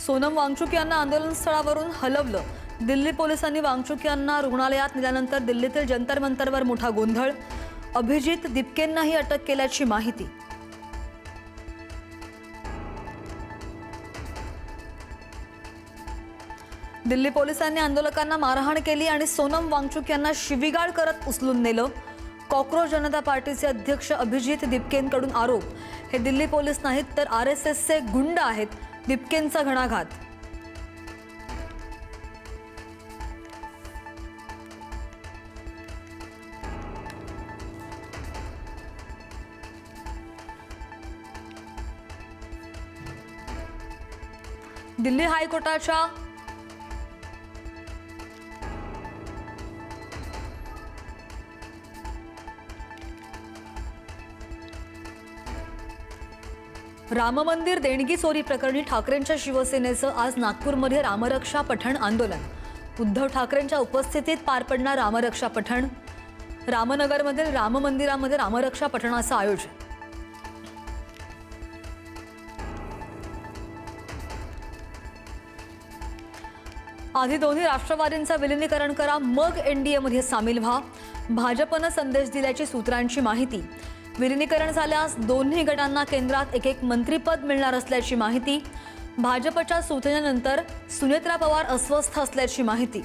सोनम वांगचुक यांना आंदोलन स्थळावरून हलवलं। दिल्ली पोलिसांनी वांगचुक यांना रुग्णालयात नेल्यानंतर दिल्लीतील जंतर मंतरवर मोठा गोंधळ। अभिजित दीपकेंनाही अटक केल्याची माहिती। दिल्ली पोलिसांनी आंदोलकांना मारहाण केली आणि सोनम वांगचुक यांना शिवीगाळ करत उचलून नेलं। कॉकरोच जनता पार्टीचे अध्यक्ष अभिजित दीपकेंकडून आरोप। हे दिल्ली पोलीस नाहीत तर आरएसएसचे गुंड आहेत। दीपकेंचा घणाघात। दिल्ली हायकोर्टाच्या राम मंदिर देणगी चोरी प्रकरणी ठाकरेंच्या शिवसेनेचं आज नागपूरमध्ये रामरक्षा पठण आंदोलन। उद्धव ठाकरेंच्या उपस्थितीत पार पडणार रामरक्षा पठण। रामनगरमधील राम मंदिरामध्ये रामरक्षा पठणाचं आयोजन। आधी दोन्ही राष्ट्रवादींचं विलीनीकरण करा, मग एनडीए मध्ये सामील व्हा। भाजपनं संदेश दिल्याची सूत्रांची माहिती। विलीनीकरण झाल्यास दोन्ही गटांना केंद्रात एक मंत्रीपद मिळणार असल्याची माहिती। भाजपच्या सूचनेनंतर सुनेत्रा पवार अस्वस्थ असल्याची माहिती।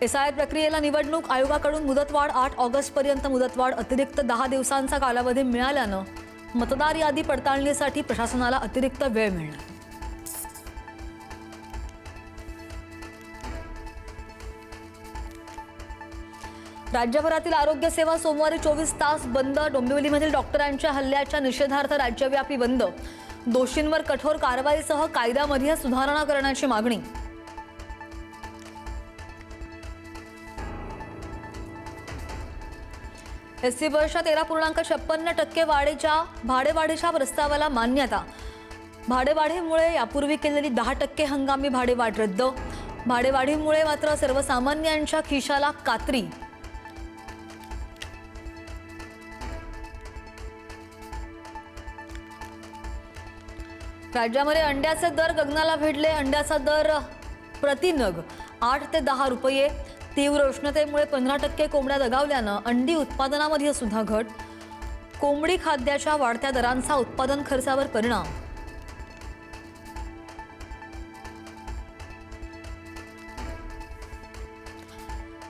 एसआयआर प्रक्रियेला निवडणूक आयोगाकडून मुदतवाढ 8 ऑगस्टपर्यंत मुदतवाढ। अतिरिक्त 10 दिवसांचा कालावधी मिळाल्यानं मतदार यादी पडताळणीसाठी प्रशासनाला अतिरिक्त वेळ मिळणार। राज्यभरातील आरोग्य सेवा सोमवारी 24 तास बंद। डोंबिवलीमधील डॉक्टरांच्या हल्ल्याच्या निषेधार्थ राज्यव्यापी बंद। दोषींवर कठोर कारवाईसह कायद्यामध्ये सुधारणा करण्याची मागणी। एसटी बसच्या 13.56% भाडेवाढीच्या प्रस्तावाला मान्यता। भाडेवाढीमुळे यापूर्वी केलेली 10% हंगामी भाडेवाढ रद्द। भाडेवाढीमुळे मात्र सर्वसामान्यांच्या खिशाला कात्री। राज्यामध्ये अंड्याचे दर गगनाला भिडले। अंड्याचा दर प्रति नग 8 ते 10 रुपये। तीव्र उष्णतेमुळे 15% कोंबड्या दगावल्यानं अंडी उत्पादनामध्ये सुद्धा घट। कोंबडी खाद्याच्या वाढत्या दरांचा उत्पादन खर्चावर परिणाम।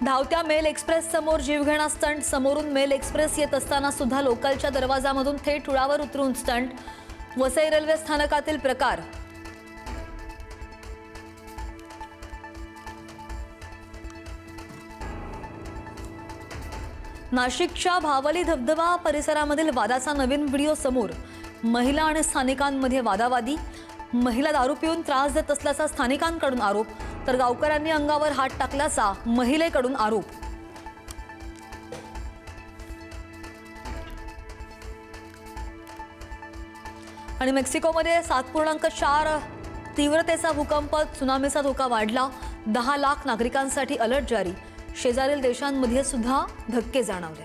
धावत्या मेल एक्सप्रेस समोर जीवघेणा स्टंट। समोरून मेल एक्सप्रेस येत असताना सुद्धा लोकलच्या दरवाजामधून थेट रुळावर उतरून स्टंट। वसई रेल्वे स्थानकातील प्रकार। नाशिकच्या भावली धबधबा परिसरामधील वादाचा नवीन व्हिडिओ समोर। महिला आणि स्थानिकांमध्ये वादावादी। महिला दारू पिऊन त्रास देत असल्याचा स्थानिकांकडून आरोप, तर गावकऱ्यांनी अंगावर हात टाकल्याचा महिलेकडून आरोप। आणि मेक्सिकोमध्ये 7.4 तीव्रतेचा भूकंप। त्सुनामीचा धोका वाढला। 10 लाख नागरिकांसाठी अलर्ट जारी। शेजारील देशांमध्ये सुद्धा धक्के जाणवले।